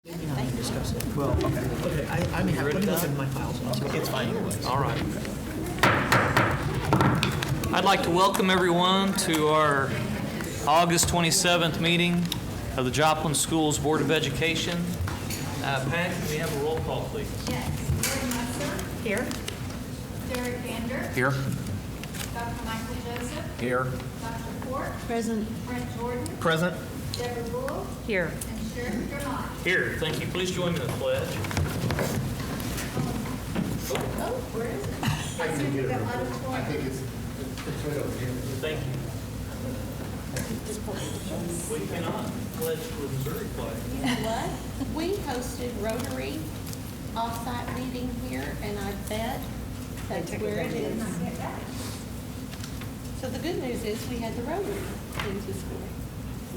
Maybe not discuss it. Well, okay. Okay, I may have, let me look in my files. It's fine anyways. All right. I'd like to welcome everyone to our August 27th meeting of the Joplin Schools Board of Education. Pat, can we have a roll call, please? Yes. Gary Musser. Here? Derek Vander. Here. Dr. Michael Joseph. Here. Dr. Ford. Present. Brent Jordan. Present. Deborah Bull. Here. And Sheriff Dermott. Here, thank you. Please join me in the pledge. Oh, where is it? I can get it. The I auditorium. think it's right over here. Thank you. We cannot pledge to the Missouri flag. You know what? We hosted Rotary off-site meeting here, and I bet that's where it is. So the good news is we had the Rotary into school.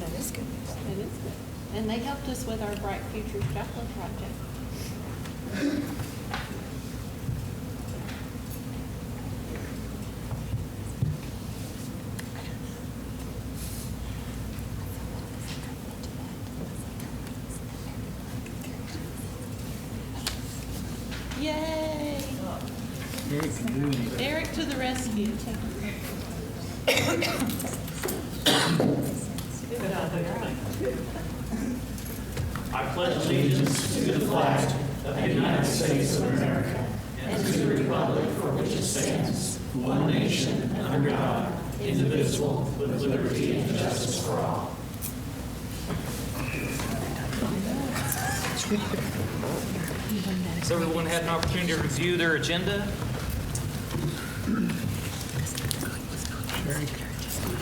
That is good news. It is good. And they helped us with our Bright Futures Joplin project. Yay! Eric to the rescue. I pledge allegiance to the flag of the United States of America and to the republic for which it stands, one nation, under God, indivisible, with liberty and justice for all. Has everyone had an opportunity to review their agenda?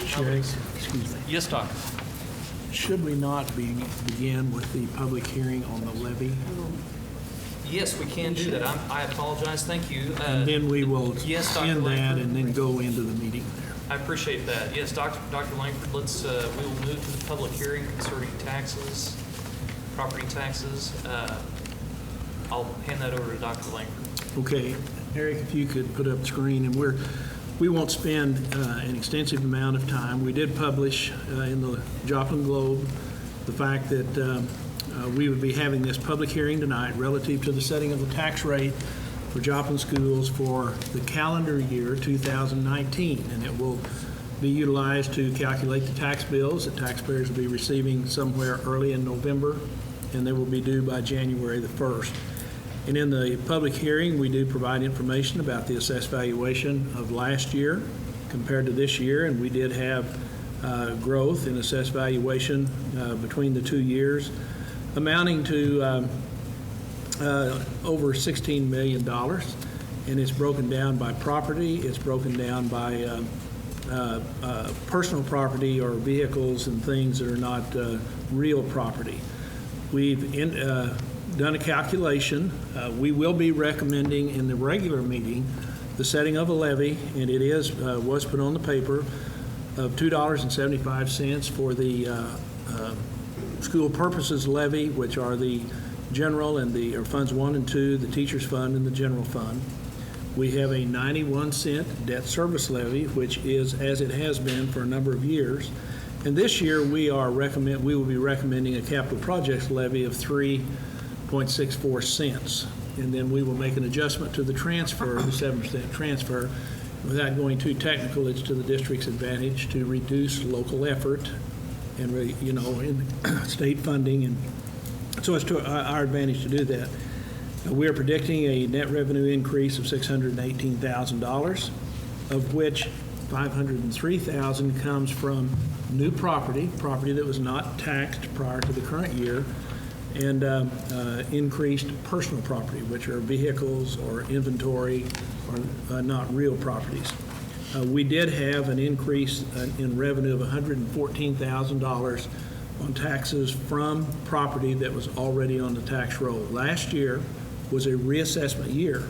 Sherry, excuse me. Yes, Doctor. Should we not begin with the public hearing on the levy? Yes, we can do that. I apologize. Thank you. And then we will yes, Dr. end that Langford. and then go into the meeting there. I appreciate that. Yes, Dr. Langford, we will move to the public hearing concerning taxes, property taxes. I'll hand that over to Dr. Langford. Okay, Eric, if you could put up the screen, and we won't spend an extensive amount of time. We did publish in the Joplin Globe the fact that we would be having this public hearing tonight relative to the setting of the tax rate for Joplin schools for the calendar year 2019, and it will be utilized to calculate the tax bills that taxpayers will be receiving somewhere early in November, and they will be due by January the 1st. And in the public hearing, we do provide information about the assessed valuation of last year compared to this year, and we did have growth in assessed valuation between the 2 years, amounting to over $16 million. And it's broken down by property, it's broken down by personal property or vehicles and things that are not real property. We've done a calculation. We will be recommending in the regular meeting the setting of a levy, and it was put on the paper, of $2.75 for the school purposes levy, which are the general and or funds 1 and 2, the teacher's fund and the general fund. We have a 91-cent debt service levy, which is as it has been for a number of years. And this year we will be recommending a capital projects levy of 3.64 cents. And then we will make an adjustment to the transfer, the 7% transfer. Without going too technical, it's to the district's advantage to reduce local effort and, in state funding. And so it's to our advantage to do that. We are predicting a net revenue increase of $618,000, of which $503,000 comes from new property that was not taxed prior to the current year, and increased personal property, which are vehicles or inventory or not real properties. We did have an increase in revenue of $114,000 on taxes from property that was already on the tax roll. Last year was a reassessment year,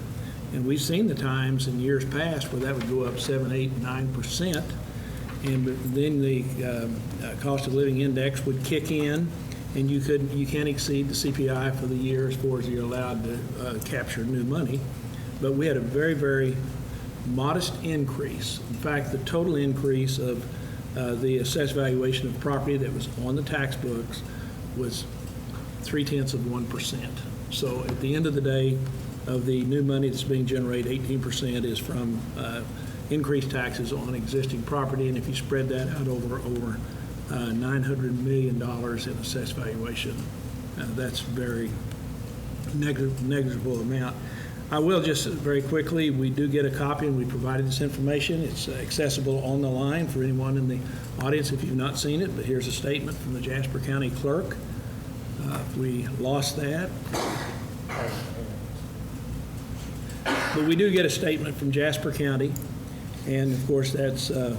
and we've seen the times in years past where that would go up 7, 8, 9%, and then the cost of living index would kick in, and you can't exceed the CPI for the year as far as you're allowed to capture new money. But we had a very, very modest increase. In fact, the total increase of the assessed valuation of property that was on the tax books was 0.3%. So at the end of the day, of the new money that's being generated, 18% is from increased taxes on existing property, and if you spread that out over $900 million in assessed valuation, that's very negligible amount. I will just very quickly, we do get a copy, and we provided this information. It's accessible on the line for anyone in the audience if you've not seen it, but here's a statement from the Jasper County Clerk. If we lost that. But we do get a statement from Jasper County, and of course that's, in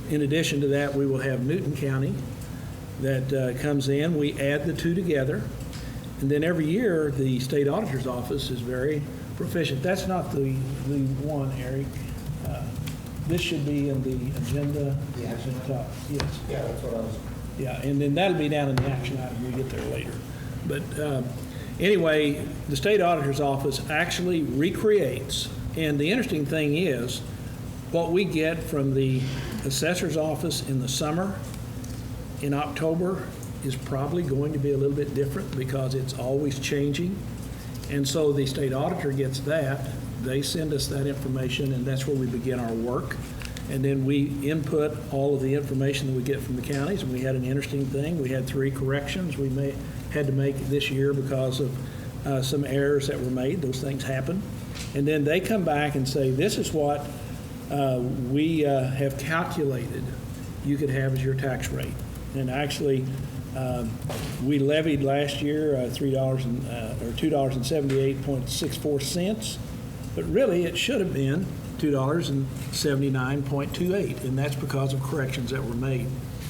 addition to that, we will have Newton County that comes in. We add the two together, and then every year the State Auditor's Office is very proficient. That's not the one, Eric. This should be in the agenda. Yeah. It's at the top. Yes. Yeah, that's what I was. Yeah, and then that'll be down in the action item. We'll get there later. But anyway, the State Auditor's Office actually recreates, and the interesting thing is, what we get from the Assessor's Office in the summer, in October, is probably going to be a little bit different because it's always changing. And so the State Auditor gets that. They send us that information, and that's where we begin our work. And then we input all of the information that we get from the counties. And we had an interesting thing. We had 3 corrections we had to make this year because of some errors that were made. Those things happen. And then they come back and say, this is what we have calculated you could have as your tax rate. And actually, we levied last year $2.78.64 cents, but really it should have been $2.79.28, and that's because of corrections that were made.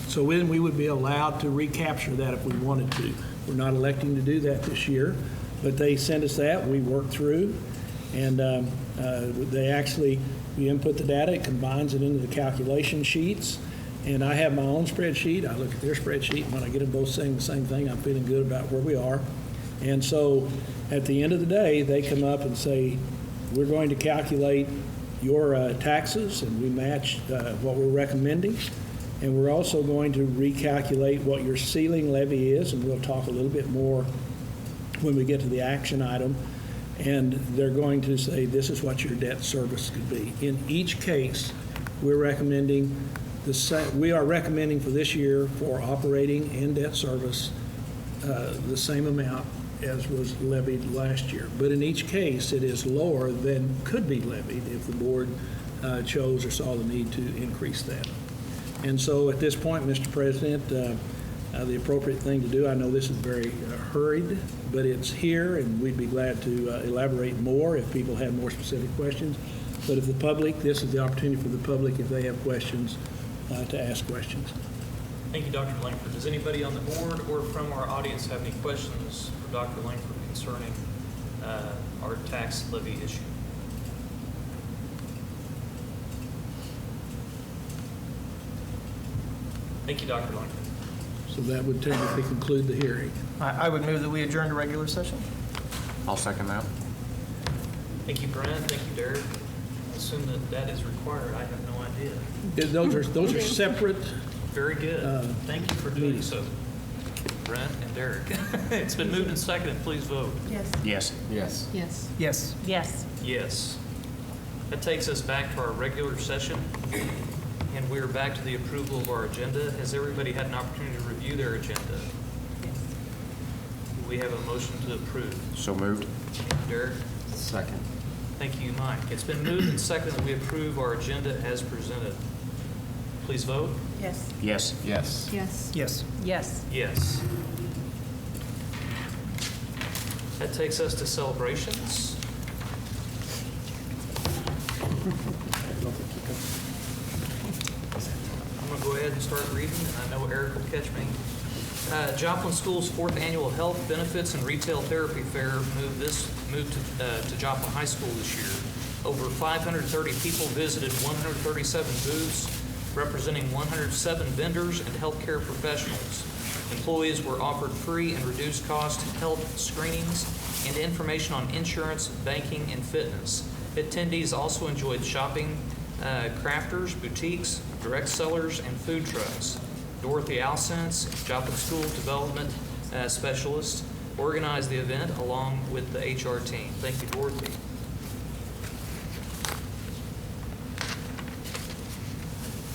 So then we would be allowed to recapture that if we wanted to. We're not electing to do that this year, but they send us that, we work through, and we input the data, it combines it into the calculation sheets, and I have my own spreadsheet. I look at their spreadsheet, and when I get them both saying the same thing, I'm feeling good about where we are. And so at the end of the day, they come up and say, we're going to calculate your taxes, and we match what we're recommending. And we're also going to recalculate what your ceiling levy is, and we'll talk a little bit more when we get to the action item. And they're going to say, this is what your debt service could be. In each case, we are recommending for this year for operating and debt service the same amount as was levied last year. But in each case, it is lower than could be levied if the board chose or saw the need to increase that. And so at this point, Mr. President, the appropriate thing to do, I know this is very hurried, but it's here, and we'd be glad to elaborate more if people have more specific questions. But if the public, this is the opportunity for the public, if they have questions, to ask questions. Thank you, Dr. Langford. Does anybody on the board or from our audience have any questions for Dr. Langford concerning our tax levy issue? Thank you, Dr. Langford. So that would technically conclude the hearing. I would move that we adjourn to regular session. I'll second that. Thank you, Brent. Thank you, Derek. I assume that is required. I have no idea. Those are separate. Very good. Thank you for doing so, Brent and Derek. It's been moved and seconded. Please vote. Yes. Yes. Yes. Yes. Yes. Yes. Yes. That takes us back to our regular session, and we're back to the approval of our agenda. Has everybody had an opportunity to review their agenda? Yes. Do we have a motion to approve? So moved. Thank you, Derek. Second. Thank you, Mike. It's been moved and seconded that we approve our agenda as presented. Please vote. Yes. Yes. Yes. Yes. Yes. Yes. Yes. That takes us to celebrations. I'm going to go ahead and start reading, and I know Eric will catch me. Joplin School's 4th annual Health Benefits and Retail Therapy Fair moved to Joplin High School this year. Over 530 people visited 137 booths, representing 107 vendors and healthcare professionals. Employees were offered free and reduced cost health screenings and information on insurance, banking, and fitness. Attendees also enjoyed shopping, crafters, boutiques, direct sellers, and food trucks. Dorothy Alsense, Joplin School Development specialist, organized the event along with the HR team. Thank you, Dorothy.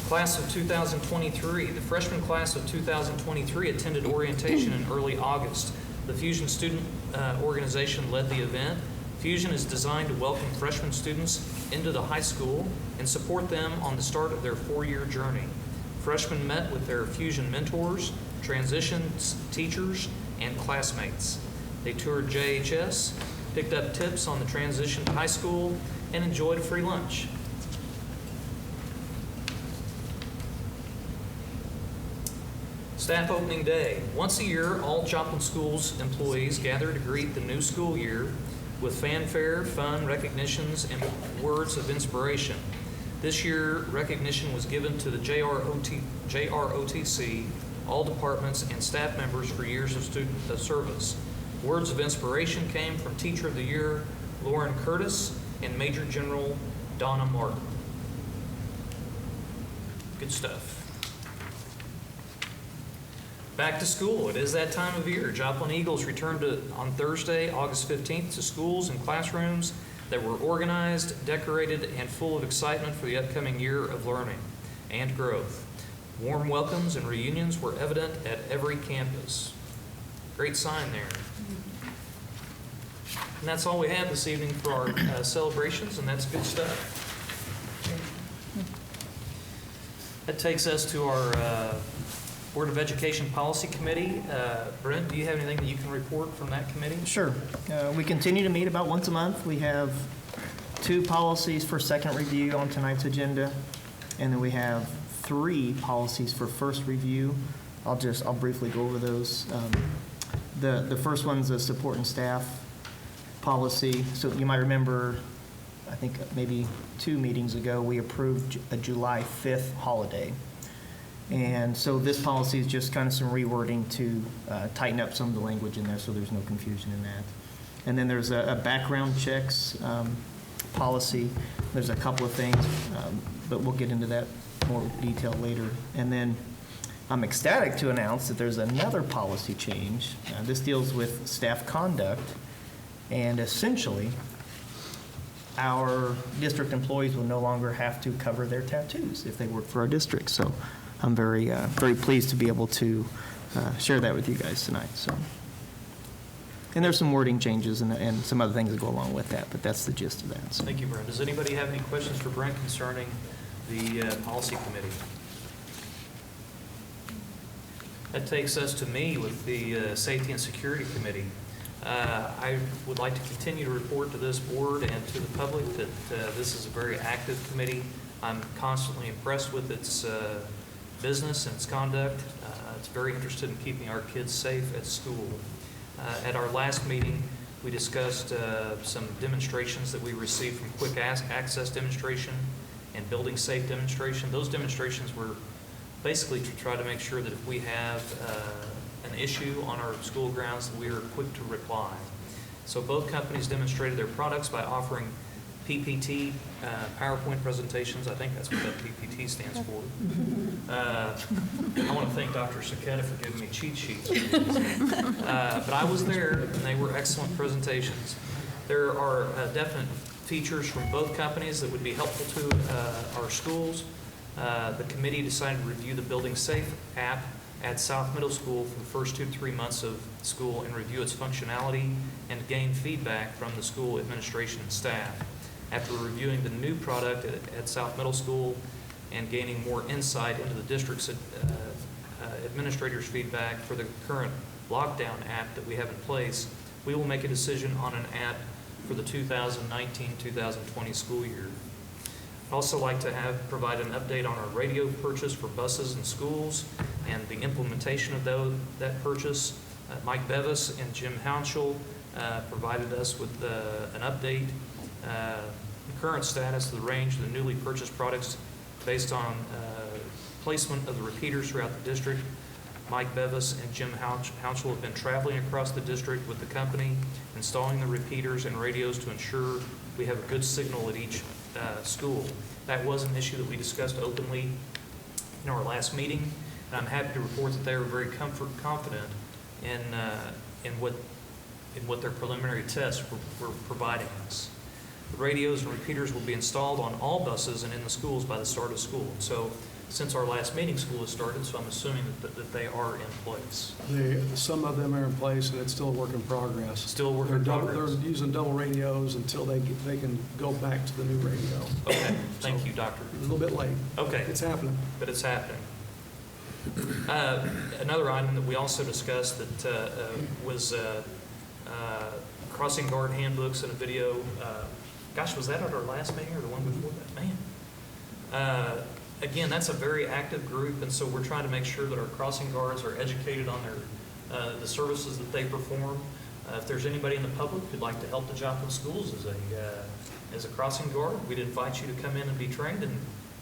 Class of 2023. The freshman class of 2023 attended orientation in early August. The Fusion Student Organization led the event. Fusion is designed to welcome freshman students into the high school and support them on the start of their 4-year journey. Freshmen met with their Fusion mentors, transitions teachers, and classmates. They toured JHS, picked up tips on the transition to high school, and enjoyed a free lunch. Staff opening day. Once a year, all Joplin Schools employees gather to greet the new school year with fanfare, fun, recognitions, and words of inspiration. This year, recognition was given to the JROTC, all departments and staff members for years of student service. Words of inspiration came from Teacher of the Year, Lauren Curtis, and Major General Donna Martin. Good stuff. Back to school. It is that time of year. Joplin Eagles returned on Thursday, August 15th, to schools and classrooms that were organized, decorated, and full of excitement for the upcoming year of learning and growth. Warm welcomes and reunions were evident at every campus. Great sign there. And that's all we have this evening for our celebrations, and that's good stuff. That takes us to our Board of Education Policy Committee. Brent, do you have anything that you can report from that committee? Sure. We continue to meet about once a month. We have 2 policies for second review on tonight's agenda, and then we have 3 policies for first review. I'll briefly go over those. The first one's a support and staff policy. So you might remember, I think maybe 2 meetings ago, we approved a July 5th holiday. And so this policy is just kind of some rewording to tighten up some of the language in there so there's no confusion in that. And then there's a background checks policy. There's a couple of things, but we'll get into that more detail later. And then I'm ecstatic to announce that there's another policy change. This deals with staff conduct, and essentially our district employees will no longer have to cover their tattoos if they work for our district. So I'm very pleased to be able to share that with you guys tonight. So, and there's some wording changes and some other things that go along with that, but that's the gist of that. So. Thank you, Brent. Does anybody have any questions for Brent concerning the policy committee? That takes us to me with the Safety and Security Committee. I would like to continue to report to this board and to the public that this is a very active committee. I'm constantly impressed with its business and its conduct. It's very interested in keeping our kids safe at school. At our last meeting, we discussed some demonstrations that we received from Quick Access Demonstration and Building Safe Demonstration. Those demonstrations were basically to try to make sure that if we have an issue on our school grounds, that we are quick to reply. So both companies demonstrated their products by offering PPT, PowerPoint presentations. I think that's what that PPT stands for. I want to thank Dr. Saketa for giving me cheat sheets. But I was there, and they were excellent presentations. There are definite features from both companies that would be helpful to our schools. The committee decided to review the Building Safe app at South Middle School for the first 2 to 3 months of school and review its functionality and gain feedback from the school administration and staff. After reviewing the new product at South Middle School and gaining more insight into the district's administrators' feedback for the current lockdown app that we have in place, we will make a decision on an app for the 2019-2020 school year. I'd also like to provide an update on our radio purchase for buses and schools and the implementation of that purchase. Mike Bevis and Jim Hounshell provided us with an update. The current status of the range of the newly purchased products based on placement of the repeaters throughout the district. Mike Bevis and Jim Hounshell have been traveling across the district with the company, installing the repeaters and radios to ensure we have a good signal at each school. That was an issue that we discussed openly in our last meeting, and I'm happy to report that they are very confident in what their preliminary tests were providing us. The radios and repeaters will be installed on all buses and in the schools by the start of school. So since our last meeting, school has started, so I'm assuming that they are in place. Some of them are in place, and it's still a work in progress. Still a work in progress. They're using double radios until they can go back to the new radio. Okay, thank you, Doctor. A little bit late. Okay. It's happening. But it's happening. Another item that we also discussed that was crossing guard handbooks and a video. Gosh, was that at our last meeting or the one before that? Man. Again, that's a very active group, and so we're trying to make sure that our crossing guards are educated on the services that they perform. If there's anybody in the public who'd like to help the Joplin schools as a crossing guard, we'd invite you to come in and be trained and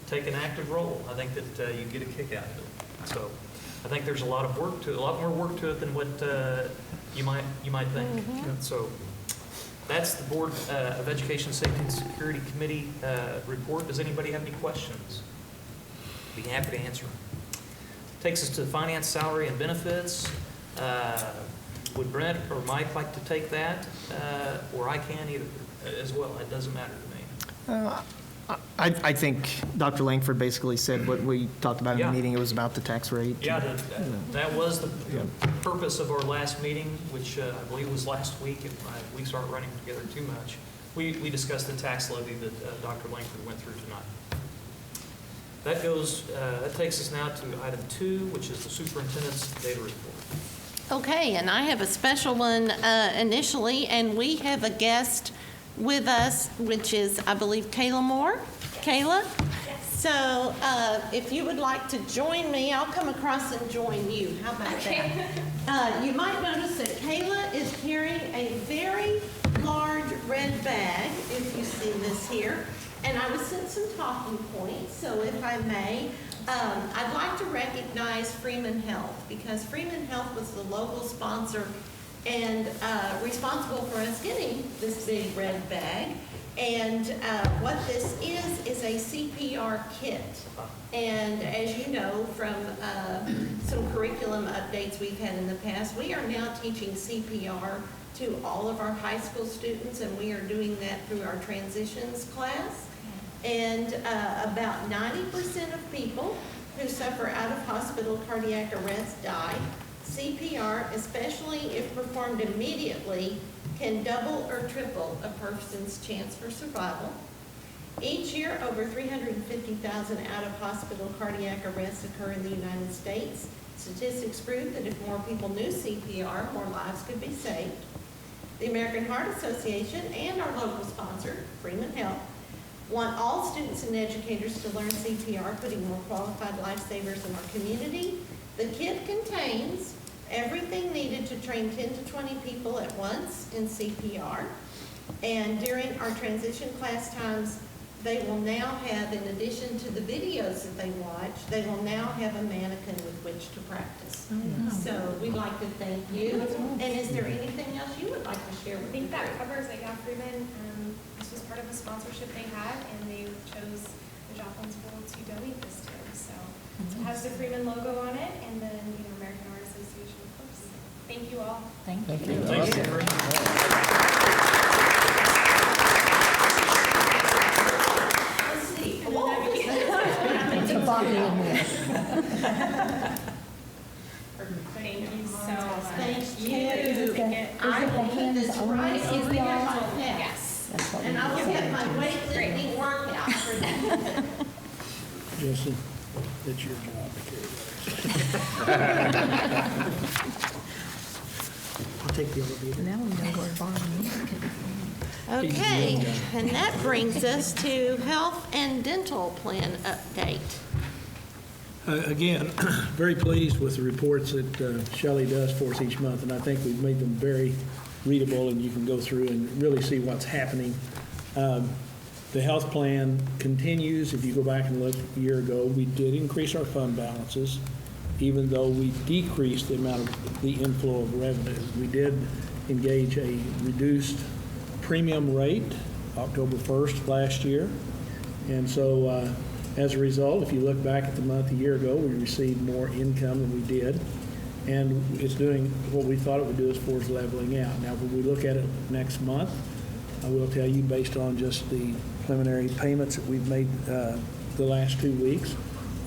take an active role. I think that you get a kick out of it. So I think there's a lot more work to it than what you might think. Mm-hmm. So that's the Board of Education, Safety, and Security Committee report. Does anybody have any questions? Be happy to answer them. Takes us to the finance, salary, and benefits. Would Brent or Mike like to take that? Or I can either as well. It doesn't matter to me. I think Dr. Langford basically said what we talked about in Yeah. the meeting. It was about the tax rate. Yeah, that was the purpose of our last meeting, which I believe was last week, if my weeks aren't running together too much. We discussed the tax levy that Dr. Langford went through tonight. That takes us now to item 2, which is the superintendent's data report. Okay, and I have a special one initially, and we have a guest with us, which is, I believe, Kayla Moore. Kayla? So if you would like to join me, I'll come across and join you. How about that? You might notice that Kayla is carrying a very large red bag, if you see this here. And I was sent some talking points, so if I may, I'd like to recognize Freeman Health, because Freeman Health was the local sponsor and responsible for us getting this big red bag. And what this is a CPR kit. And as you know from some curriculum updates we've had in the past, we are now teaching CPR to all of our high school students, and we are doing that through our transitions class. And about 90% of people who suffer out-of-hospital cardiac arrest die. CPR, especially if performed immediately, can double or triple a person's chance for survival. Each year, over 350,000 out-of-hospital cardiac arrests occur in the United States. Statistics prove that if more people knew CPR, more lives could be saved. The American Heart Association and our local sponsor, Freeman Health, want all students and educators to learn CPR, putting more qualified lifesavers in our community. The kit contains everything needed to train 10 to 20 people at once in CPR. And during our transition class times, they will now have, in addition to the videos that they watch, they will now have a mannequin with which to practice. So we'd like to thank you. And is there anything else you would like to share with I think the that group? covers it. Yeah, Freeman, this was part of a sponsorship they had, and they chose the Joplin School to donate this to. So it has the Freeman logo on it, and then American Heart Association, of course. Thank you all. Thank you. Thank you very much. Let's see. Thank you so much. Thank you. Okay. I will put this right over here on my desk. Yes. And I will get my weightlifting workout for that. Justin, it's your job to carry that. I'll take the elevator. Now we know where Barney is. Okay, and that brings us to health and dental plan update. Again, very pleased with the reports that Shelley does for us each month, and I think we've made them very readable, and you can go through and really see what's happening. The health plan continues. If you go back and look a year ago, we did increase our fund balances, even though we decreased the amount of the inflow of revenue. We did engage a reduced premium rate October 1st last year, and so as a result, if you look back at the month a year ago, we received more income than we did. and it's doing what we thought it would do as far as leveling out. Now, when we look at it next month, I will tell you, based on just the preliminary payments that we've made the last 2 weeks,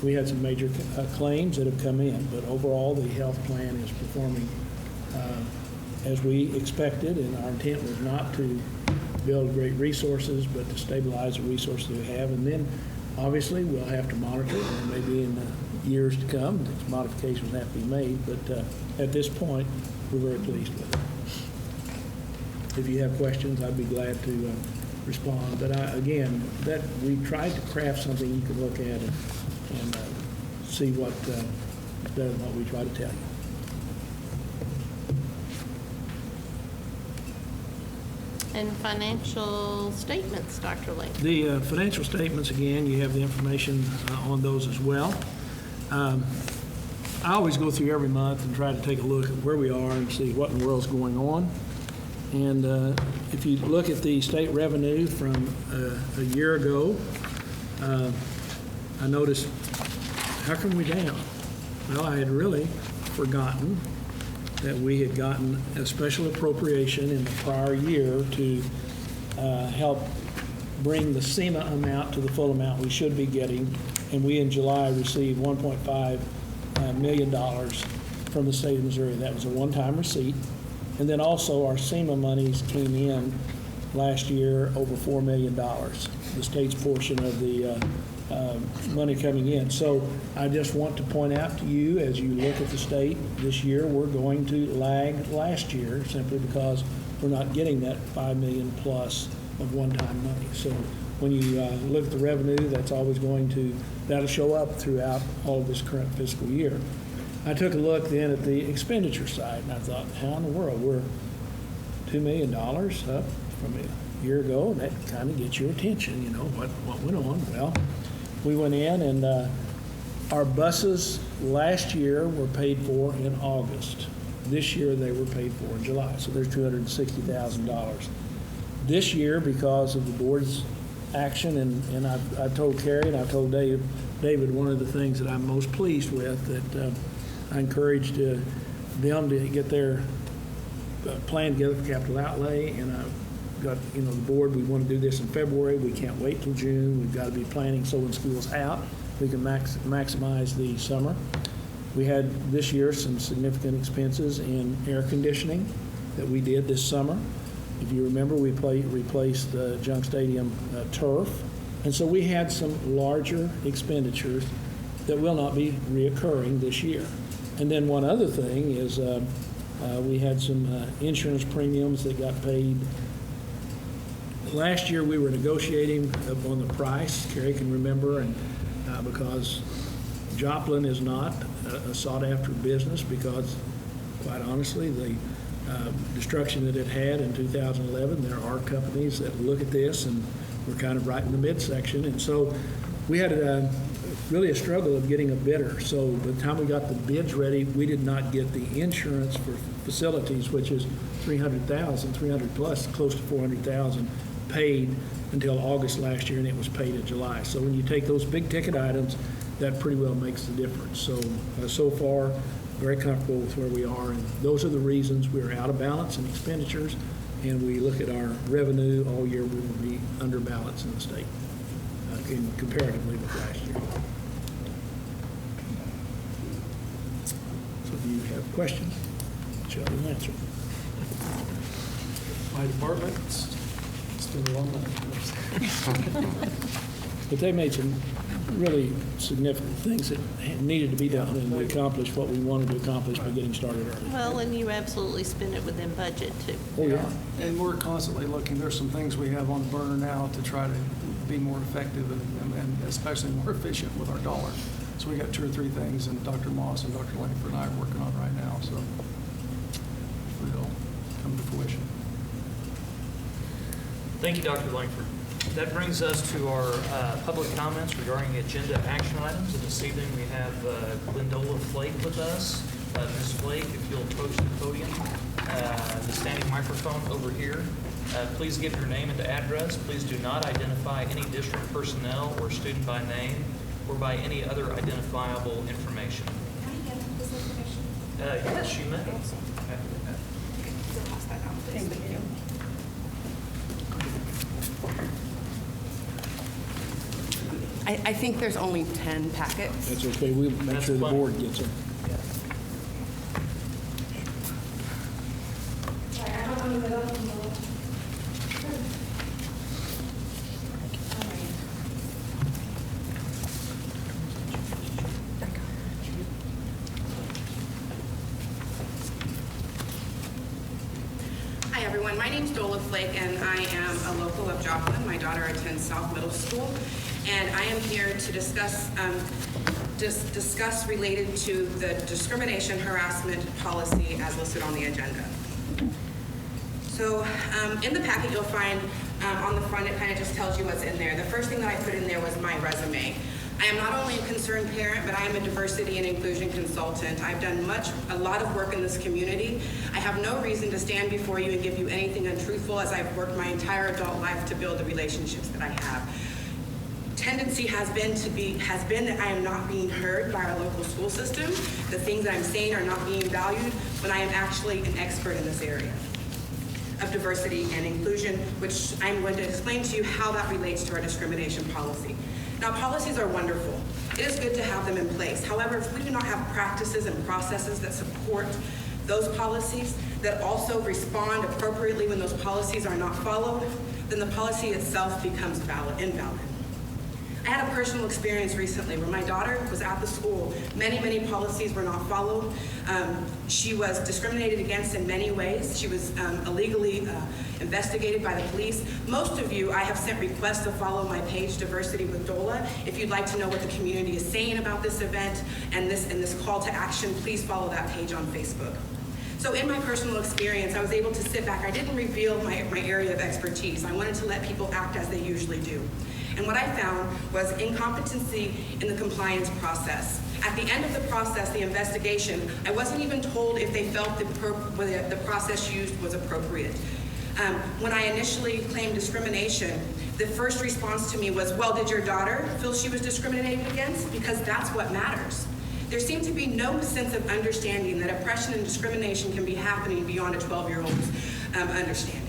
we had some major claims that have come in, but overall, the health plan is performing as we expected, and our intent was not to build great resources, but to stabilize the resources we have. And then, obviously, we'll have to monitor, and maybe in the years to come, modifications have to be made, but at this point, we're very pleased with it. If you have questions, I'd be glad to respond. But again, that we tried to craft something you can look at and see what better than what we try to tell you. And financial statements, Dr. Lake. The financial statements, again, you have the information on those as well. I always go through every month and try to take a look at where we are and see what in the world's going on. And if you look at the state revenue from a year ago, I noticed, how come we down? Well, I had really forgotten that we had gotten a special appropriation in the prior year to help bring the SEMA amount to the full amount we should be getting. And we, in July, received $1.5 million from the state of Missouri. That was a one-time receipt. And then also our SEMA monies came in last year over $4 million, the state's portion of the money coming in. So I just want to point out to you, as you look at the state this year, we're going to lag last year simply because we're not getting that $5 million plus of one-time money. So when you look at the revenue, that's always that'll show up throughout all of this current fiscal year. I took a look then at the expenditure side, and I thought, how in the world, we're $2 million up from a year ago, and that kind of gets your attention, what went on. Well, we went in, and our buses last year were paid for in August. This year, they were paid for in July, so there's $260,000. This year, because of the board's action, and I told Carrie and I told David, one of the things that I'm most pleased with, that I encouraged them to get their plan together for capital outlay, and I got, the board, we want to do this in February. We can't wait till June. We've got to be planning so when school's out, we can maximize the summer. We had this year some significant expenses in air conditioning that we did this summer. If you remember, we replaced the Junk Stadium turf. And so we had some larger expenditures that will not be reoccurring this year. And then one other thing is we had some insurance premiums that got paid. Last year we were negotiating on the price, Carrie can remember, and because Joplin is not a sought-after business because, quite honestly, the destruction that it had in 2011, there are companies that look at this, and we're kind of right in the midsection. And so we had really a struggle of getting a bidder. So by the time we got the bids ready, we did not get the insurance for facilities, which is $300,000, 300 plus, close to $400,000 paid until August last year, and it was paid in July. So when you take those big ticket items, that pretty well makes the difference. So, so far, very comfortable with where we are, and those are the reasons we're out of balance in expenditures, and we look at our revenue all year, we will be under balance in the state, comparatively with last year. So if you have questions, shall we answer? My department, it's been a long night. But they made some really significant things that needed to be done, and we accomplished what we wanted to accomplish by getting started early. Well, and you absolutely spend it within budget, too. Oh, yeah. And we're constantly looking, there's some things we have on the burner now to try to be more effective and especially more efficient with our dollar. So we got 2 or 3 things, and Dr. Moss and Dr. Langford and I are working on right now, so hopefully it'll come to fruition. Thank you, Dr. Langford. That brings us to our public comments regarding agenda action items. And this evening we have Glendola Flake with us. Ms. Flake, if you'll approach the podium, the standing microphone over here. Please give your name and address. Please do not identify any district personnel or student by name or by any other identifiable information. How do you get this information? Yes, you may. I think there's only 10 packets. That's okay, we'll make That's sure the fine. board gets them. Hi, everyone. My name's Dola Flake, and I am a local of Joplin. My daughter attends South Middle School, and I am here to discuss related to the discrimination harassment policy as listed on the agenda. So in the packet, you'll find on the front, it kind of just tells you what's in there. The first thing that I put in there was my resume. I am not only a concerned parent, but I am a diversity and inclusion consultant. I've done a lot of work in this community. I have no reason to stand before you and give you anything untruthful, as I've worked my entire adult life to build the relationships that I have. Tendency has been that I am not being heard by our local school system. The things that I'm saying are not being valued when I am actually an expert in this area of diversity and inclusion, which I'm going to explain to you how that relates to our discrimination policy. Now, policies are wonderful. It is good to have them in place. However, if we do not have practices and processes that support those policies, that also respond appropriately when those policies are not followed, then the policy itself becomes invalid. I had a personal experience recently where my daughter was at the school. Many policies were not followed. She was discriminated against in many ways. She was illegally investigated by the police. Most of you, I have sent requests to follow my page, Diversity with Dola. If you'd like to know what the community is saying about this event and this call to action, please follow that page on Facebook. So in my personal experience, I was able to sit back. I didn't reveal my area of expertise. I wanted to let people act as they usually do. And what I found was incompetency in the compliance process. At the end of the process, the investigation, I wasn't even told if they felt the process used was appropriate. When I initially claimed discrimination, the first response to me was, well, did your daughter feel she was discriminated against? Because that's what matters. There seemed to be no sense of understanding that oppression and discrimination can be happening beyond a 12-year-old's understanding.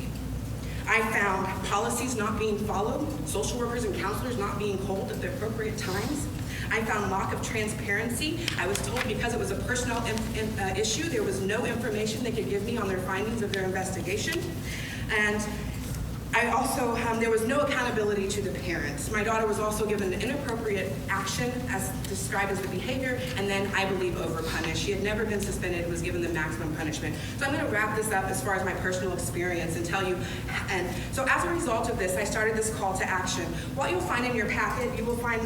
I found policies not being followed, social workers and counselors not being called at the appropriate times. I found lack of transparency. I was told because it was a personnel issue, there was no information they could give me on their findings of their investigation. And I also, there was no accountability to the parents. My daughter was also given an inappropriate action as described as the behavior, and then I believe overpunished. She had never been suspended, was given the maximum punishment. So I'm gonna wrap this up as far as my personal experience and tell you, and so as a result of this, I started this call to action. What you'll find in your packet, you will find,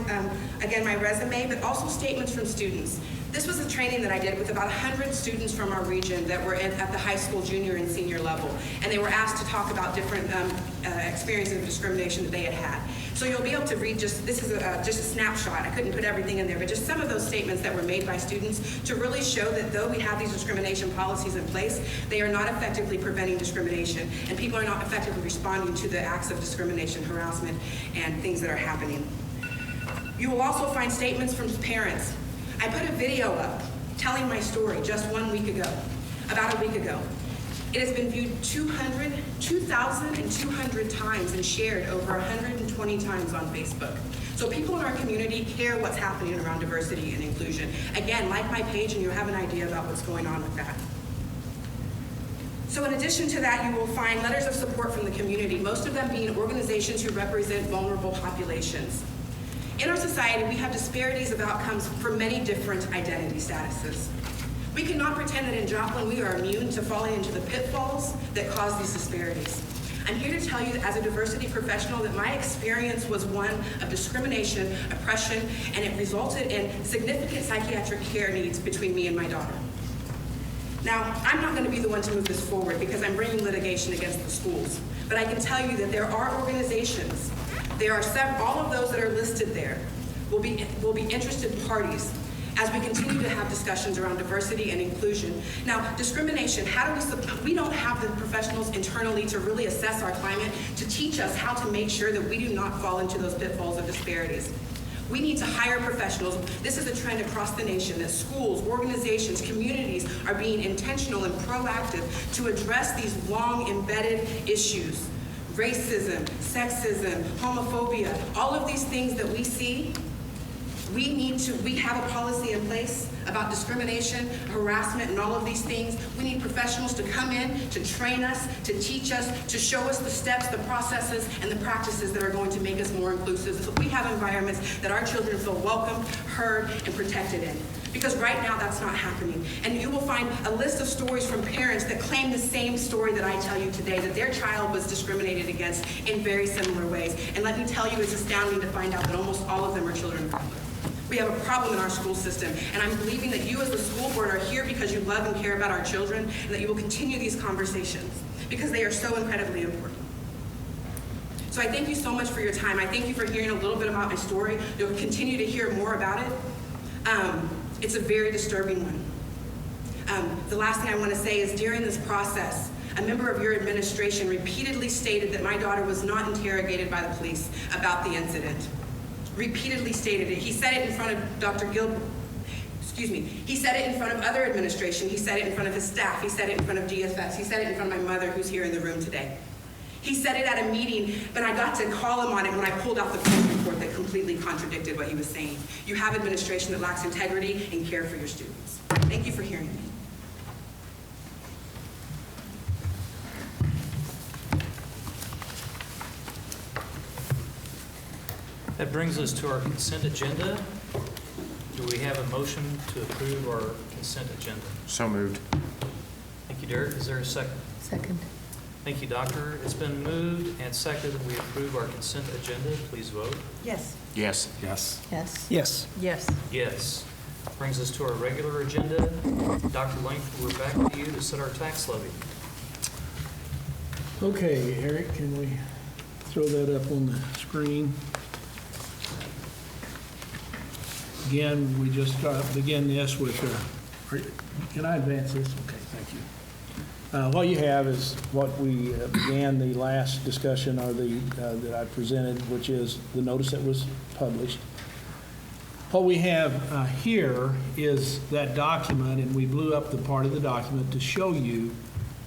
again, my resume, but also statements from students. This was a training that I did with about 100 students from our region that were at the high school junior and senior level, and they were asked to talk about different experiences of discrimination that they had had. So you'll be able to read this is just a snapshot. I couldn't put everything in there, but just some of those statements that were made by students to really show that though we have these discrimination policies in place, they are not effectively preventing discrimination, and people are not effectively responding to the acts of discrimination, harassment, and things that are happening. You will also find statements from parents. I put a video up telling my story just about a week ago. It has been viewed 2,200 times and shared over 120 times on Facebook. So people in our community care what's happening around diversity and inclusion. Again, like my page and you'll have an idea about what's going on with that. So in addition to that, you will find letters of support from the community, most of them being organizations who represent vulnerable populations. In our society, we have disparities of outcomes for many different identity statuses. We cannot pretend that in Joplin we are immune to falling into the pitfalls that cause these disparities. I'm here to tell you that as a diversity professional that my experience was one of discrimination, oppression, and it resulted in significant psychiatric care needs between me and my daughter. Now, I'm not going to be the one to move this forward because I'm bringing litigation against the schools, but I can tell you that there are organizations. There are all of those that are listed there will be interested parties as we continue to have discussions around diversity and inclusion. Now, discrimination, we don't have the professionals internally to really assess our climate, to teach us how to make sure that we do not fall into those pitfalls of disparities. We need to hire professionals. This is a trend across the nation that schools, organizations, communities are being intentional and proactive to address these long embedded issues. Racism, sexism, homophobia, all of these things that we see, we have a policy in place about discrimination, harassment, and all of these things. We need professionals to come in, to train us, to teach us, to show us the steps, the processes, and the practices that are going to make us more inclusive so we have environments that our children feel welcome, heard, and protected in. Because right now, that's not happening. And you will find a list of stories from parents that claim the same story that I tell you today, that their child was discriminated against in very similar ways. And let me tell you, it's astounding to find out that almost all of them are children of color. We have a problem in our school system, and I'm believing that you as the school board are here because you love and care about our children, and that you will continue these conversations because they are so incredibly important. So I thank you so much for your time. I thank you for hearing a little bit about my story. You'll continue to hear more about it. It's a very disturbing one. The last thing I want to say is during this process, a member of your administration repeatedly stated that my daughter was not interrogated by the police about the incident. Repeatedly stated it. He said it in front of Dr. Gilbert. He said it in front of other administration. He said it in front of his staff. He said it in front of GFS. He said it in front of my mother, who's here in the room today. He said it at a meeting, but I got to call him on it when I pulled out the police report that completely contradicted what he was saying. You have administration that lacks integrity and care for your students. Thank you for hearing me. That brings us to our consent agenda. Do we have a motion to approve our consent agenda? So moved. Thank you, Derek. Is there a second? Second. Thank you, Doctor. It's been moved and seconded that we approve our consent agenda. Please vote. Yes. Yes. Yes. Yes. Yes. Yes. Yes. Brings us to our regular agenda. Dr. Langford, we're back with you to set our tax levy. Okay, Eric, can we throw that up on the screen? Again, we just begin this with, can I advance this? Okay, thank you. What you have is what we began the last discussion, or that I presented, which is the notice that was published. What we have here is that document, and we blew up the part of the document to show you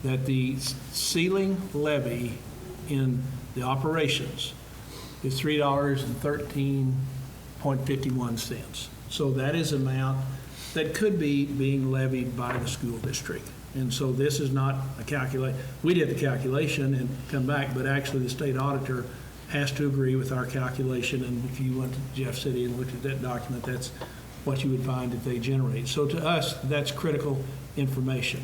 that the ceiling levy in the operations is $3.13.51. So that is an amount that could be being levied by the school district. And so this is not a calculation. We did the calculation and come back, but actually the state auditor has to agree with our calculation. And if you went to Jeff City and looked at that document, that's what you would find that they generate. So to us, that's critical information.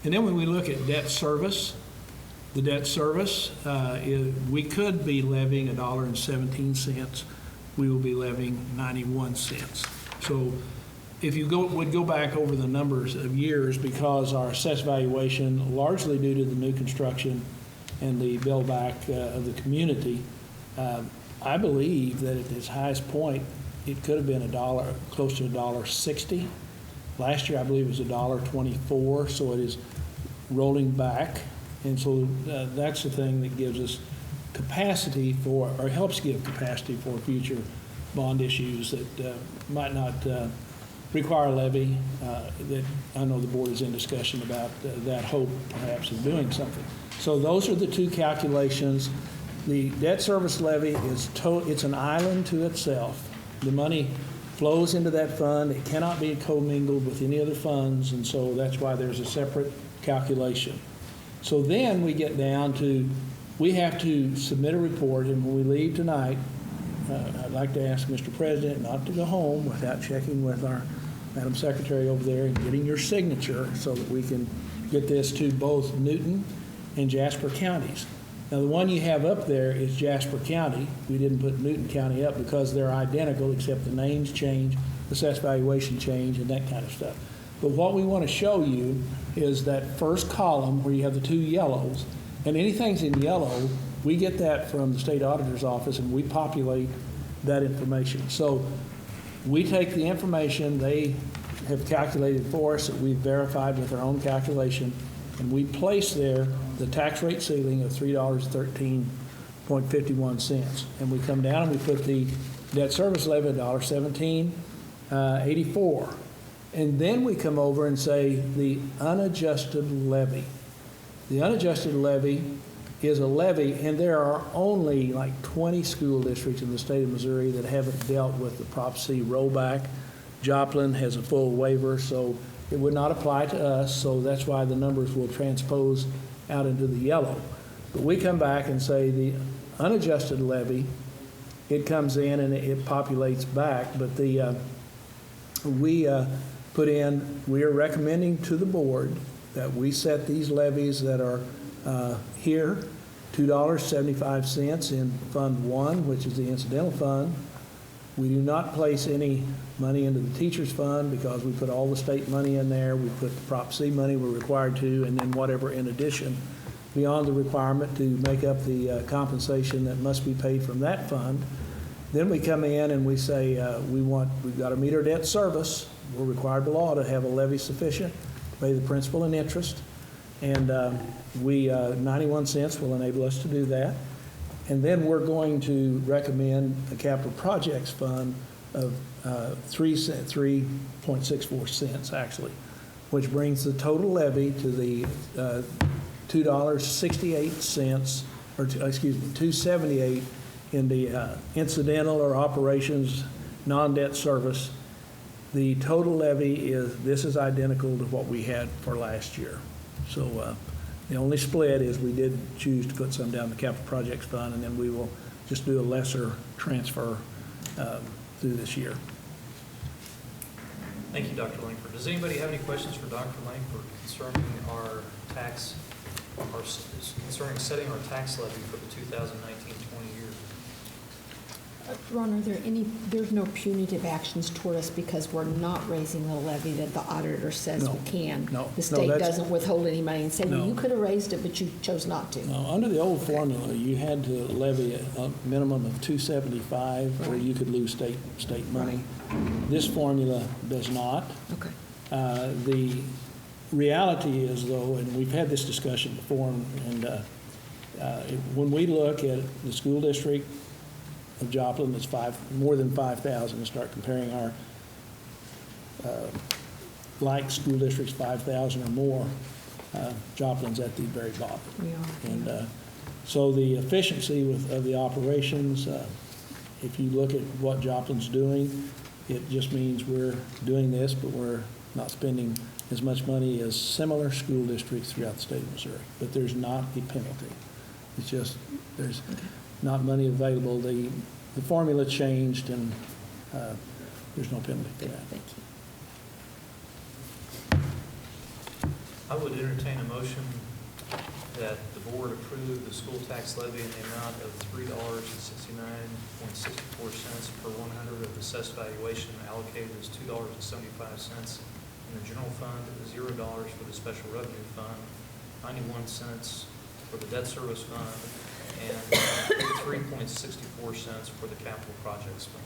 And then when we look at debt service, the debt service, we could be levying $1.17. We will be levying 91 cents. So if you would go back over the numbers of years, because our assessed valuation, largely due to the new construction and the build back of the community, I believe that at its highest point, it could have been close to $1.60. Last year, I believe it was $1.24, so it is rolling back. And so that's the thing that gives us capacity for, or helps give capacity for future bond issues that might not require a levy. That I know the board is in discussion about that hope perhaps of doing something. So those are the two calculations. The debt service levy is it's an island to itself. The money flows into that fund. It cannot be commingled with any other funds, and so that's why there's a separate calculation. So then we get down to, we have to submit a report, and when we leave tonight, I'd like to ask Mr. President not to go home without checking with our Madam Secretary over there and getting your signature so that we can get this to both Newton and Jasper counties. Now, the one you have up there is Jasper County. We didn't put Newton County up because they're identical, except the names change, assessed valuation change, and that kind of stuff. But what we want to show you is that first column where you have the two yellows, and anything's in yellow, we get that from the state auditor's office and we populate that information. So we take the information they have calculated for us, that we've verified with our own calculation, and we place there the tax rate ceiling of $3.13.51. And we come down and we put the debt service levy, $1.1784. And then we come over and say the unadjusted levy. The unadjusted levy is a levy, and there are only like 20 school districts in the state of Missouri that haven't dealt with the Prop C rollback. Joplin has a full waiver, so it would not apply to us, so that's why the numbers will transpose out into the yellow. But we come back and say the unadjusted levy, it comes in and it populates back, but the we put in, we are recommending to the board that we set these levies that are here, $2.75 in Fund 1, which is the incidental fund. We do not place any money into the teacher's fund because we put all the state money in there. We put the Prop C money we're required to, and then whatever in addition beyond the requirement to make up the compensation that must be paid from that fund. Then we come in and we say we've got to meet our debt service. We're required by law to have a levy sufficient to pay the principal and interest, and 91 cents will enable us to do that. And then we're going to recommend a capital projects fund of 3.64 cents actually, which brings the total levy to the $2.68, or $2.78 in the incidental or operations non-debt service. The total levy is identical to what we had for last year. So the only split is we did choose to put some down the capital projects fund, and then we will just do a lesser transfer through this year. Thank you, Dr. Langford. Does anybody have any questions for Dr. Langford concerning our tax, concerning setting our tax levy for the 2019-20 year? Ron, are there there's no punitive actions toward us because we're not raising the levy that the auditor says No. we can? No. The state No, doesn't withhold any money and say, well, No. you could have raised it, but you chose not to. Now, under the old formula, you had to levy a minimum of $2.75, or you could lose state money. This formula does not. Okay. The reality is, though, and we've had this discussion before, and when we look at the school district of Joplin, that's more than 5,000, and start comparing our like school districts 5,000 or more, Joplin's at the very bottom. We are. And so the efficiency of the operations, if you look at what Joplin's doing, it just means we're doing this, but we're not spending as much money as similar school districts throughout the state of Missouri. But there's not a penalty. It's just there's not money available. The formula changed, and there's no penalty for that. Thank you. I would entertain a motion that the board approve the school tax levy in the amount of $3.69.64 per 100 of assessed valuation allocated as $2.75 in the general fund, $0 for the special revenue fund, 91 cents for the debt service fund, and 3.64 cents for the capital projects fund.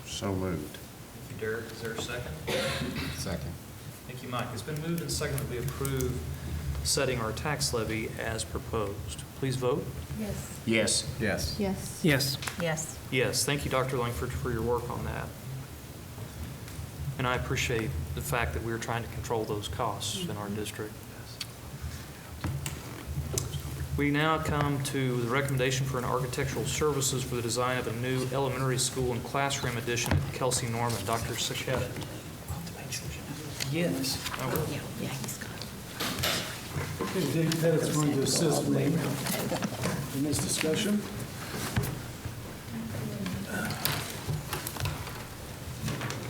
So moved. Thank you, Derek. Is there a second? Second. Thank you, Mike. It's been moved and seconded that we approve setting our tax levy as proposed. Please vote. Yes. Yes. Yes. Yes. Yes. Yes. Yes, thank you, Dr. Langford, for your work on that. And I appreciate the fact that we're trying to control those costs in our district. We now come to the recommendation for an architectural services for the design of a new elementary school and classroom addition at Kelsey Norman. Dr. Sachette. Yes. Yeah, he's got it. Okay, Dave Pettit's going to assist me in this discussion.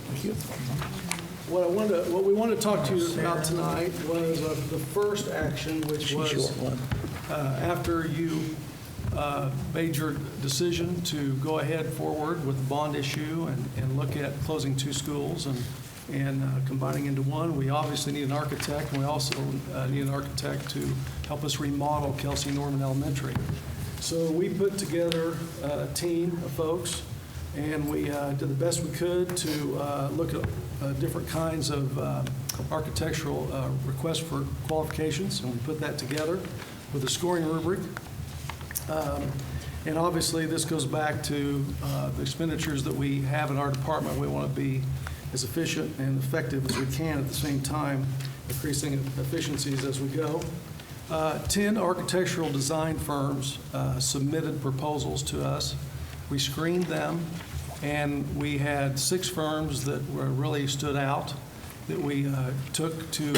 Thank you. What we wanted to talk to you about tonight was the first action, which Short was one. after you made your decision to go ahead forward with the bond issue and look at closing two schools and combining into one. We obviously need an architect, and we also need an architect to help us remodel Kelsey Norman Elementary. So we put together a team of folks, and we did the best we could to look at different kinds of architectural requests for qualifications, and we put that together with a scoring rubric. And obviously, this goes back to the expenditures that we have in our department. We want to be as efficient and effective as we can at the same time, increasing efficiencies as we go. 10 architectural design firms submitted proposals to us. We screened them, and we had 6 firms that really stood out that we took to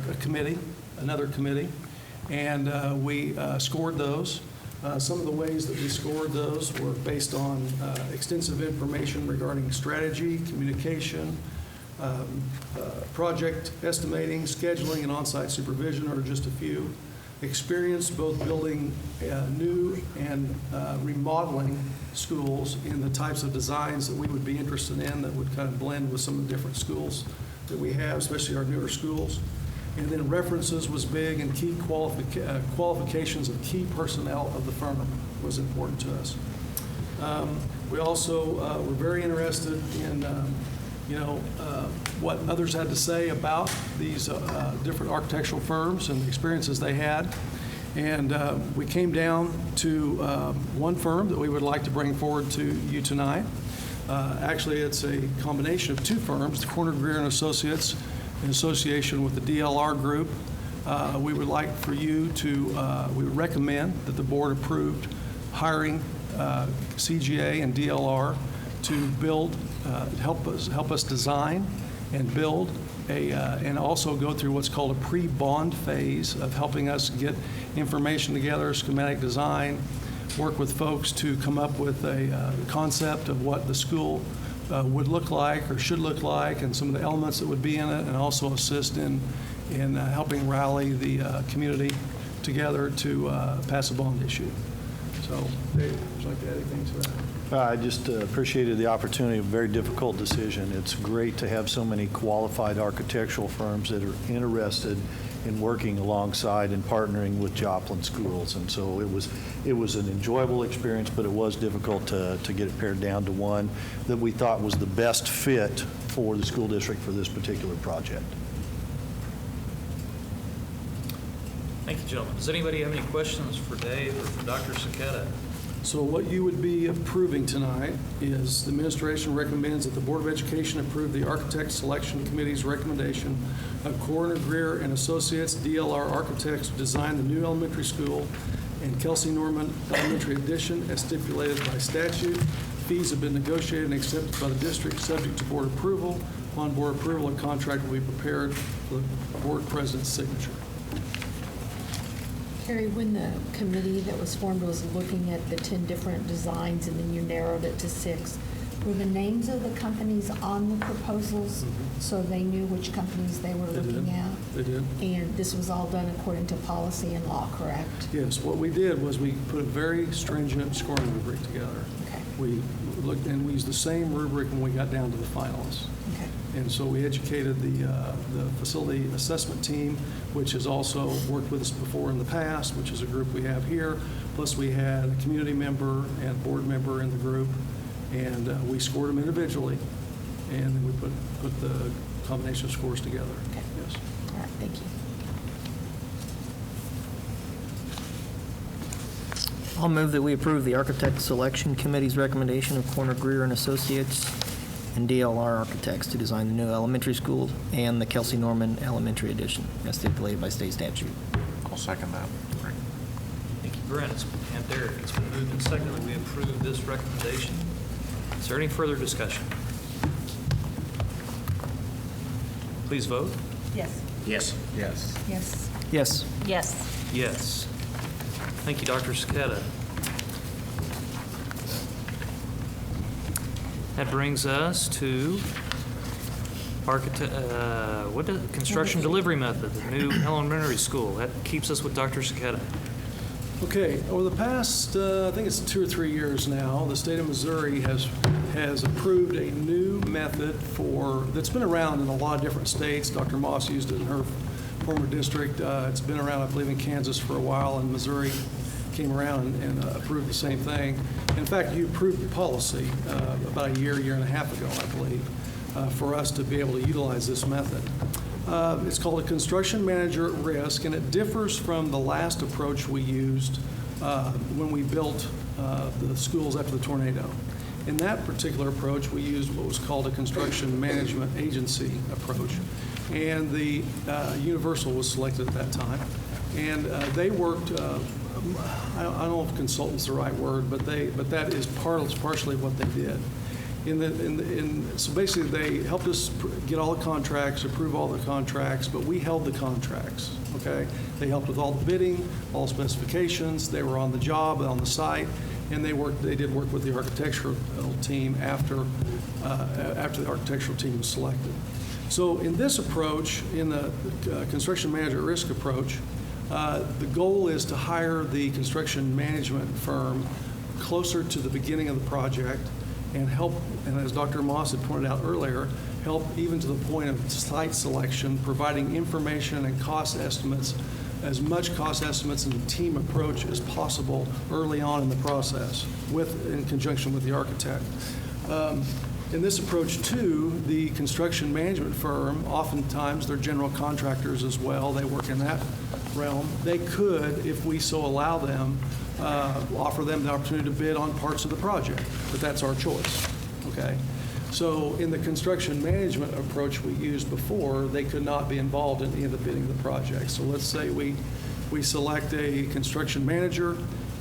a committee, another committee, and we scored those. Some of the ways that we scored those were based on extensive information regarding strategy, communication, project estimating, scheduling, and on-site supervision are just a few. Experience both building new and remodeling schools in the types of designs that we would be interested in that would kind of blend with some of the different schools that we have, especially our newer schools. And then references was big, and key qualifications of key personnel of the firm was important to us. We also were very interested in what others had to say about these different architectural firms and the experiences they had. And we came down to one firm that we would like to bring forward to you tonight. Actually, it's a combination of 2 firms, the Corner Greer and Associates, in association with the DLR Group. We would like for you to, we would recommend that the board approved hiring CGA and DLR to build, help us design and build and also go through what's called a pre-bond phase of helping us get information together, schematic design, work with folks to come up with a concept of what the school would look like or should look like, and some of the elements that would be in it, and also assist in helping rally the community together to pass a bond issue. So, Dave, would you like to add anything to that? I just appreciated the opportunity, a very difficult decision. It's great to have so many qualified architectural firms that are interested in working alongside and partnering with Joplin schools. And so it was an enjoyable experience, but it was difficult to get it pared down to one that we thought was the best fit for the school district for this particular project. Thank you, gentlemen. Does anybody have any questions for Dave or for Dr. Saketa? So what you would be approving tonight is the administration recommends that the Board of Education approve the Architect Selection Committee's recommendation of Corner Greer and Associates, DLR Architects, to design the new elementary school and Kelsey Norman Elementary Addition as stipulated by statute. Fees have been negotiated and accepted by the district, subject to board approval. Upon board approval, a contract will be prepared for the board president's signature. Carrie, when the committee that was formed was looking at the 10 different designs and then you narrowed it to 6, were the names of the companies on the proposals so they knew which companies they were looking at? They did. And this was all done according to policy and law, correct? Yes, what we did was we put a very stringent scoring rubric together. Okay. We looked, and we used the same rubric when we got down to the finalists. Okay. And so we educated the facility assessment team, which has also worked with us before in the past, which is a group we have here. Plus, we had a community member and board member in the group, and we scored them individually, and then we put the combination of scores together. Okay. Yes. All right, thank you. I'll move that we approve the Architect Selection Committee's recommendation of Corner Greer and Associates and DLR Architects to design the new elementary school and the Kelsey Norman Elementary Addition as stipulated by state statute. I'll second that. Thank you, Brent. And Derek, it's been moved and seconded that we approve this recommendation. Is there any further discussion? Please vote. Yes. Yes. Yes. Yes. Yes. Yes. Yes. Thank you, Dr. Saketa. That brings us to construction delivery method, the new elementary school. That keeps us with Dr. Saketa. Okay, over the past, I think it's 2 or 3 years now, the state of Missouri has approved a new method that's been around in a lot of different states. Dr. Moss used it in her former district. It's been around, I believe, in Kansas for a while, and Missouri came around and approved the same thing. In fact, you approved the policy about a year and a half ago, I believe, for us to be able to utilize this method. It's called a construction manager at risk, and it differs from the last approach we used when we built the schools after the tornado. In that particular approach, we used what was called a construction management agency approach. And the Universal was selected at that time. And they worked, I don't know if consultant's the right word, but that is partially what they did. So basically, they helped us get all the contracts, approve all the contracts, but we held the contracts, okay? They helped with all the bidding, all specifications. They were on the job, on the site, and they did work with the architectural team after the architectural team was selected. So in this approach, in the construction manager at risk approach, the goal is to hire the construction management firm closer to the beginning of the project and help, and as Dr. Moss had pointed out earlier, help even to the point of site selection, providing information and cost estimates, as much cost estimates and the team approach as possible early on in the process, in conjunction with the architect. In this approach, too, the construction management firm, oftentimes they're general contractors as well, they work in that realm. They could, if we so allow them, offer them the opportunity to bid on parts of the project, but that's our choice, okay? So in the construction management approach we used before, they could not be involved in any of the bidding of the project. So let's say we select a construction manager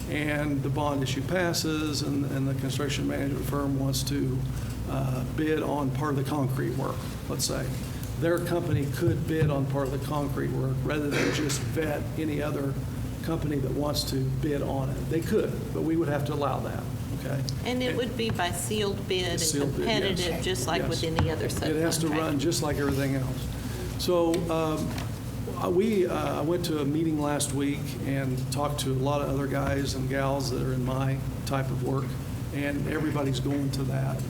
and the bond issue passes and the construction management firm wants to bid on part of the concrete work, let's say. Their company could bid on part of the concrete work rather than just vet any other company that wants to bid on it. They could, but we would have to allow that, okay? And it would be by sealed bid and Sealed bid, competitive, yes. just like Yes. with any other subcontract. It has to run just like everything else. So I went to a meeting last week and talked to a lot of other guys and gals that are in my type of work, and everybody's going to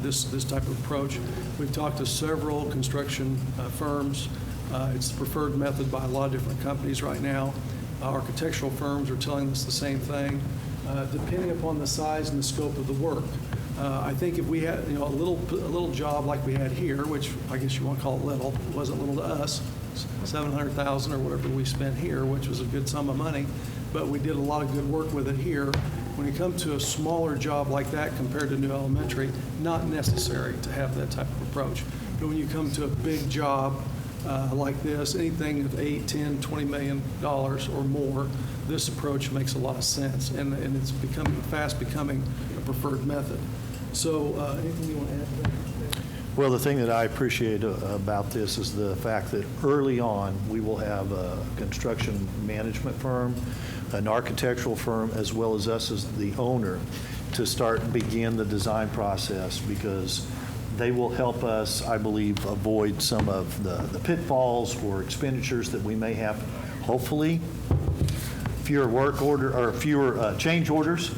this type of approach. We've talked to several construction firms. It's the preferred method by a lot of different companies right now. Architectural firms are telling us the same thing, depending upon the size and the scope of the work. I think if we had, a little job like we had here, which I guess you want to call it little, it wasn't little to us, $700,000 or whatever we spent here, which was a good sum of money, but we did a lot of good work with it here. When you come to a smaller job like that compared to New Elementary, not necessary to have that type of approach. But when you come to a big job like this, anything of $8, $10, $20 million or more, this approach makes a lot of sense, and it's fast becoming a preferred method. So anything you want to add to that? Well, the thing that I appreciate about this is the fact that early on, we will have a construction management firm, an architectural firm, as well as us as the owner, to begin the design process, because they will help us, I believe, avoid some of the pitfalls or expenditures that we may have, hopefully, fewer change orders.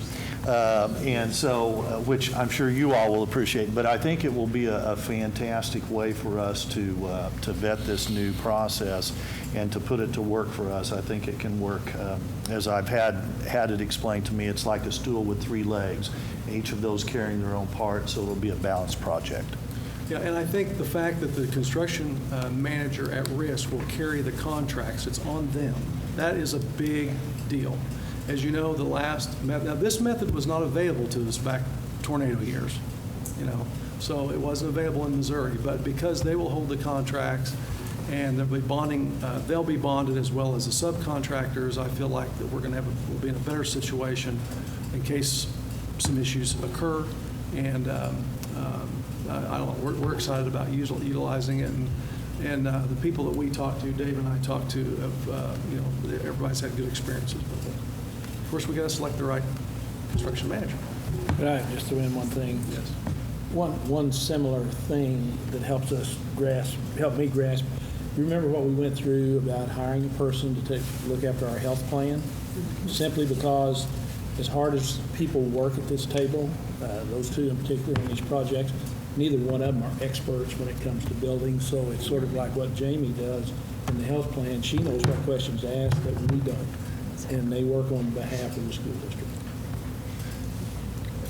And so, which I'm sure you all will appreciate, but I think it will be a fantastic way for us to vet this new process and to put it to work for us. I think it can work, as I've had it explained to me, it's like a stool with 3 legs, each of those carrying their own part, so it'll be a balanced project. Yeah, and I think the fact that the construction manager at risk will carry the contracts, it's on them. That is a big deal. As you know, now this method was not available to us back tornado years, so it wasn't available in Missouri, but because they will hold the contracts and they'll be bonded as well as the subcontractors, I feel like that we'll be in a better situation in case some issues occur, and I don't know, we're excited about utilizing it, and the people that we talk to, Dave and I talk to, everybody's had good experiences with it. Of course, we got to select the right construction manager. Right, just throw in one thing. Yes. One similar thing that helped me grasp. You remember what we went through about hiring a person to look after our health plan? Simply because as hard as people work at this table, those two in particular on these projects, neither one of them are experts when it comes to building. So it's sort of like what Jamie does in the health plan. She knows what questions to ask that we don't, and they work on behalf of the school district.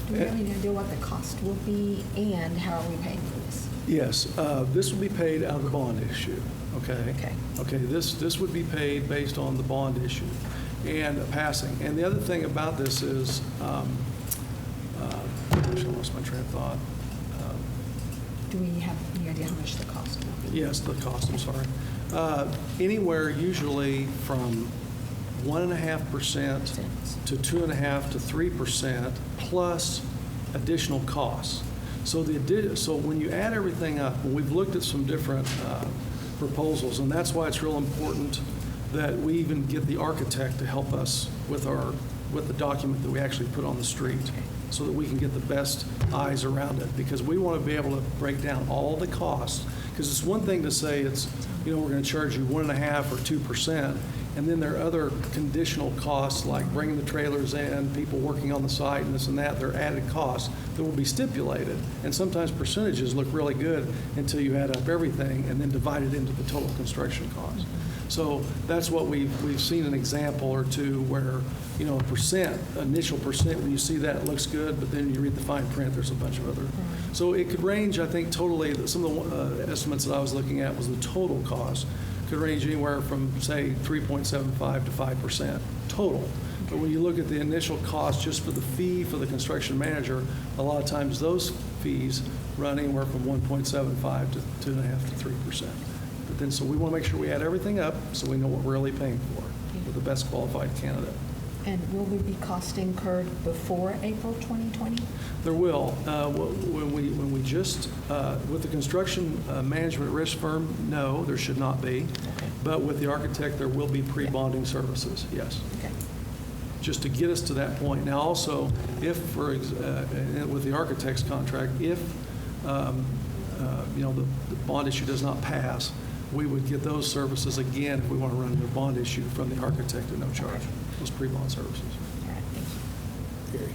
Do we have any idea what the cost will be, and how are we paying for this? Yes, this will be paid out of the bond issue, okay? Okay. Okay, this would be paid based on the bond issue. and passing. And the other thing about this is, I lost my train of thought. Do we have any idea how much the cost will be? Yes, the cost, I'm sorry. Anywhere usually from 1.5% to 2.5% to 3% plus additional costs. So when you add everything up, and we've looked at some different proposals, and that's why it's real important that we even get the architect to help us with the document that we actually put on the street, so that we can get the best eyes around it, because we want to be able to break down all the costs. Because it's one thing to say we're going to charge you 1.5% or 2%, and then there are other conditional costs like bringing the trailers in, people working on the site, and this and that. They're added costs that will be stipulated, and sometimes percentages look really good until you add up everything and then divide it into the total construction cost. So that's what we've seen an example or two where, initial percent, when you see that, it looks good, but then you read the fine print, there's a bunch of other. So it could range, I think, totally, some of the estimates that I was looking at was the total cost could range anywhere from, say, 3.75 to 5% total. But when you look at the initial cost just for the fee for the construction manager, a lot of times those fees run anywhere from 1.75 to 2.5 to 3%. But then, so we want to make sure we add everything up so we know what we're really paying for with the best qualified candidate. And will there be cost incurred before April 2020? There will. When we just, with the construction management risk firm, no, there should not be. Okay. But with the architect, there will be pre-bonding services, yes. Okay. Just to get us to that point. Now also, with the architect's contract, if, the bond issue does not pass, we would get those services again if we want to run the bond issue from the architect at no charge, those pre-bond services. All right, thank you. Gary,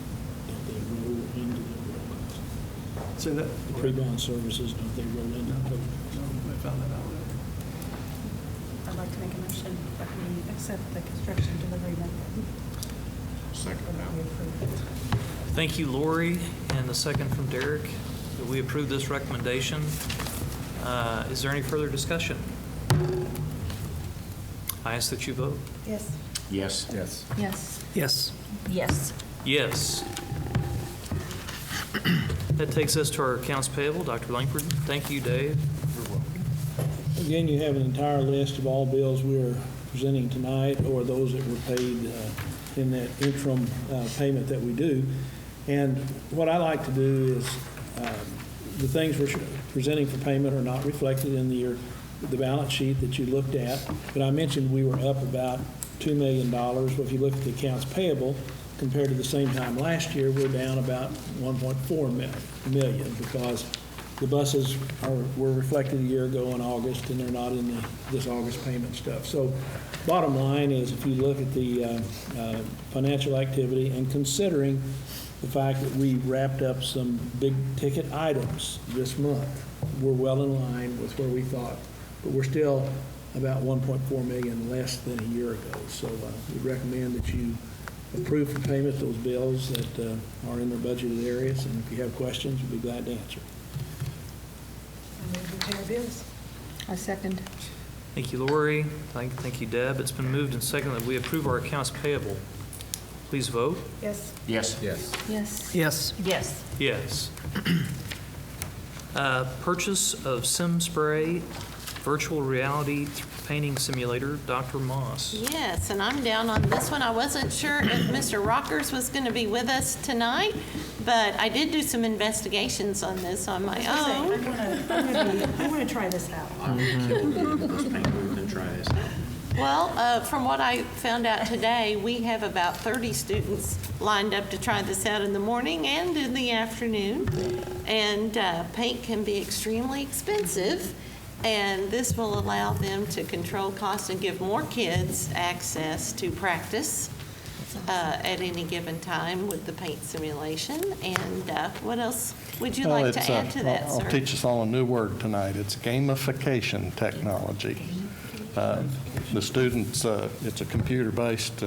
don't they roll into the total cost? Say that? The pre-bond services, don't they roll into the total cost? No, I found that out. I'd like to make a motion that we accept the construction delivery method. Second That we approve. Thank you, Lori, and the second from Derek, that we approve this recommendation. Is there any further discussion? I ask that you vote. Yes. Yes. Yes. Yes. Yes. Yes. Yes. That takes us to our accounts payable. Dr. Langford. Thank you, Dave. Again, you have an entire list of all bills we are presenting tonight, or those that were paid in that interim payment that we do. And what I like to do is the things we're presenting for payment are not reflected in the balance sheet that you looked at. But I mentioned we were up about $2 million. Well, if you look at the accounts payable compared to the same time last year, we're down about $1.4 million because the buses were reflected a year ago in August, and they're not in this August payment stuff. So bottom line is, if you look at the financial activity and considering the fact that we wrapped up some big ticket items this month, we're well in line with where we thought. But we're still about $1.4 million less than a year ago. So we recommend that you approve for payment those bills that are in their budgeted areas. And if you have questions, we'll be glad to answer. I move we pay our bills. I second. Thank you, Lori. Thank you, Deb. It's been moved and seconded that we approve our accounts payable. Please vote. Yes. Yes. Yes. Yes. Yes. Yes. Yes. Purchase of SimSpray virtual reality painting simulator, Dr. Moss. Yes, and I'm down on this one. I wasn't sure if Mr. Rockers was going to be with us tonight, but I did do some investigations on this on my own. I want to try this out. Well, from what I found out today, we have about 30 students lined up to try this out in the morning and in the afternoon. And paint can be extremely expensive, and this will allow them to control costs and give more kids access to practice at any given time with the paint simulation. And what else would you like to add to that, sir? I'll teach us all a new word tonight. It's gamification technology. The students, it's a computer-based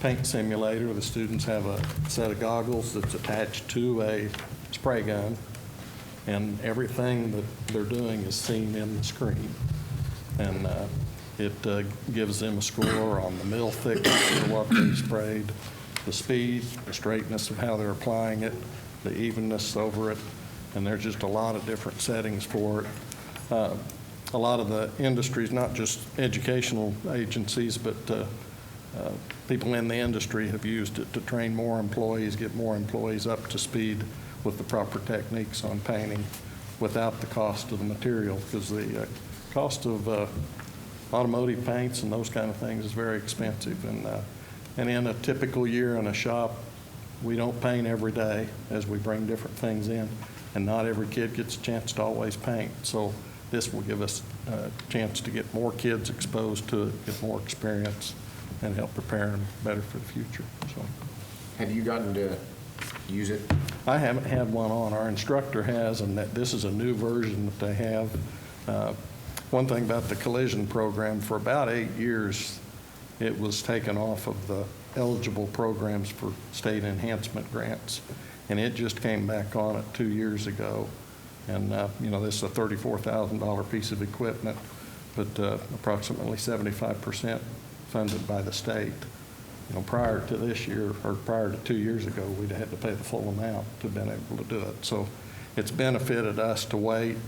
paint simulator. The students have a set of goggles that's attached to a spray gun, and everything that they're doing is seen in the screen. And It gives them a score on the mill thickness of what they sprayed, the speed, the straightness of how they're applying it, the evenness over it, and there's just a lot of different settings for it. A lot of the industries, not just educational agencies, but people in the industry have used it to train more employees, get more employees up to speed with the proper techniques on painting without the cost of the material, because the cost of automotive paints and those kind of things is very expensive. And in a typical year in a shop, we don't paint every day as we bring different things in, and not every kid gets a chance to always paint. So this will give us a chance to get more kids exposed to it, get more experience, and help prepare them better for the future. So, Have you gotten to use it? I haven't had one on. Our instructor has, and that this is a new version that they have. One thing about the collision program, for about 8 years, it was taken off of the eligible programs for state enhancement grants, and it just came back on it 2 years ago. And, this is a $34,000 piece of equipment, but approximately 75% funded by the state. Prior to this year, or prior to 2 years ago, we'd had to pay the full amount to have been able to do it. So it's benefited us to wait.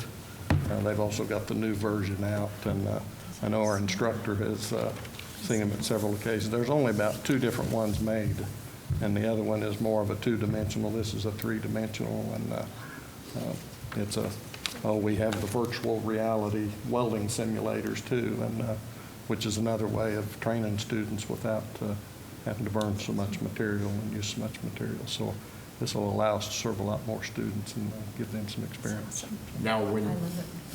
They've also got the new version out, and I know our instructor has seen them at several occasions. There's only about 2 different ones made, and the other one is more of a 2-dimensional. This is a 3-dimensional, and we have the virtual reality welding simulators too, and which is another way of training students without having to burn so much material and use so much material. So this will allow us to serve a lot more students and give them some experience. Now,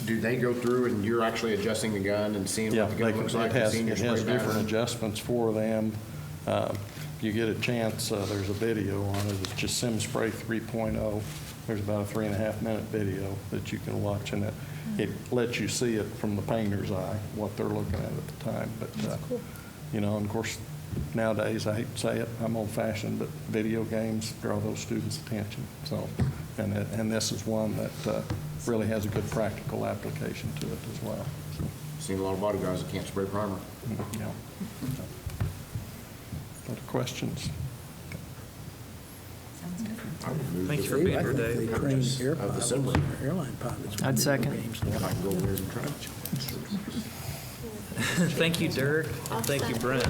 do they go through and you're actually adjusting the gun and seeing what the gun looks like? It has different adjustments for them. You get a chance, there's a video on it. It's just SimSpray 3.0. There's about a 3.5-minute video that you can watch, and it lets you see it from the painter's eye, what they're looking at the time. But, and of course, nowadays, I hate to say it, I'm old-fashioned, but video games draw those students' attention. So, and this is one that really has a good practical application to it as well. So. Seen a lot of body guys that can't spray primer. Yeah. Other questions? Sounds good. Thank you for being here, They Dave. train Airline pilots. I'd second. I can go over there and try. Thank you, Derek, and thank you, Brent.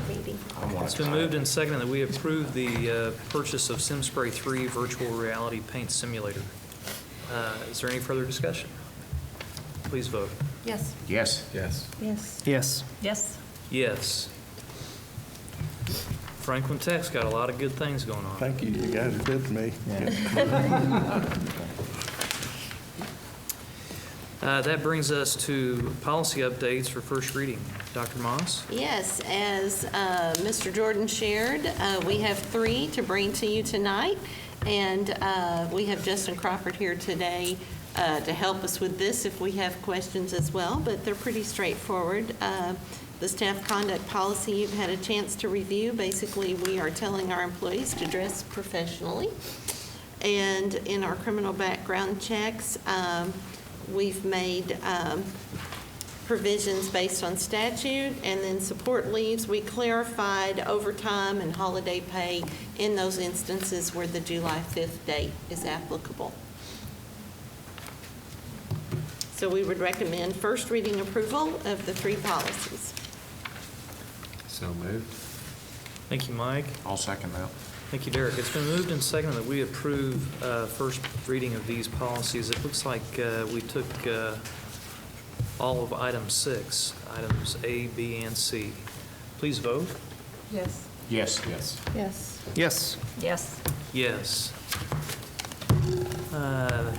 It's been moved and seconded that we approve the purchase of SimSpray 3 virtual reality paint simulator. Is there any further discussion? Please vote. Yes. Yes. Yes. Yes. Yes. Yes. Yes. Franklin Tech's got a lot of good things going on. Thank you. You guys are good to me. That brings us to policy updates for first reading. Dr. Moss? Yes, as Mr. Jordan shared, we have 3 to bring to you tonight, and we have Justin Crawford here today to help us with this if we have questions as well, but they're pretty straightforward. The staff conduct policy you've had a chance to review. Basically, we are telling our employees to dress professionally. And in our criminal background checks, we've made provisions based on statute, and then support leaves. We clarified overtime and holiday pay in those instances where the July 5th date is applicable. So we would recommend first reading approval of the 3 policies. So moved. Thank you, Mike. I'll second that. Thank you, Derek. It's been moved and seconded that we approve first reading of these policies. It looks like we took all of item 6, items A, B, and C. Please vote. Yes. Yes. Yes. Yes. Yes. Yes. Yes.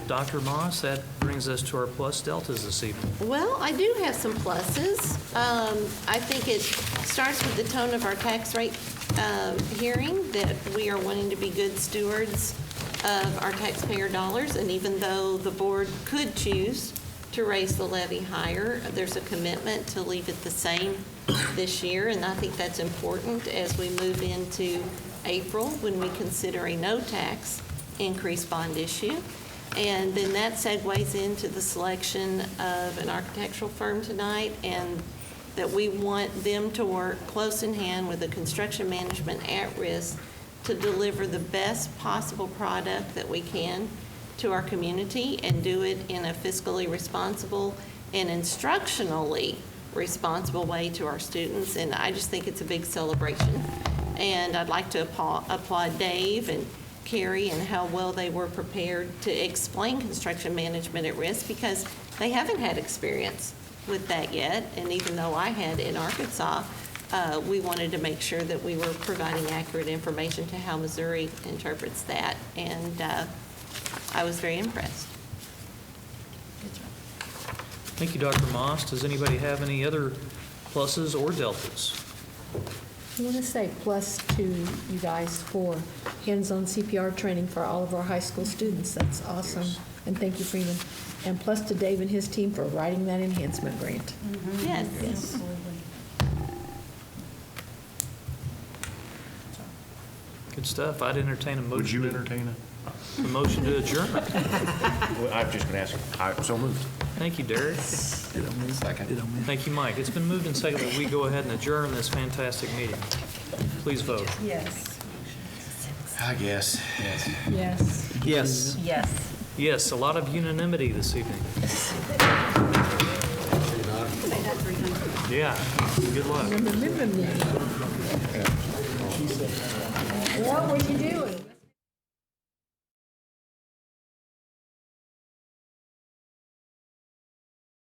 Dr. Moss, that brings us to our plus deltas this evening. Well, I do have some pluses. I think it starts with the tone of our tax rate hearing, that we are wanting to be good stewards of our taxpayer dollars, and even though the board could choose to raise the levy higher, there's a commitment to leave it the same this year, and I think that's important as we move into April when we consider a no tax increase bond issue. And then that segues into the selection of an architectural firm tonight, and that we want them to work close in hand with the construction management at risk to deliver the best possible product that we can to our community and do it in a fiscally responsible and instructionally responsible way to our students. And I just think it's a big celebration. And I'd like to applaud Dave and Carrie and how well they were prepared to explain construction management at risk, because they haven't had experience with that yet. And even though I had in Arkansas, we wanted to make sure that we were providing accurate information to how Missouri interprets that. And I was very impressed. Thank you, Dr. Moss. Does anybody have any other pluses or deltas? I want to say plus to you guys for hands-on CPR training for all of our high school students. That's awesome. And thank you, Freeman. And plus to Dave and his team for writing that enhancement grant. Yes. Absolutely. Good stuff. I'd entertain a motion. Would you entertain a motion to adjourn? Well, I'm just going to ask. So moved. Thank you, Derek. Second. Thank you, Mike. It's been moved and seconded that we go ahead and adjourn this fantastic meeting. Please vote. Yes. I guess. Yes. Yes. Yes. Yes. Yes, a lot of unanimity this evening. Yeah, good luck. Remember me. What were you doing?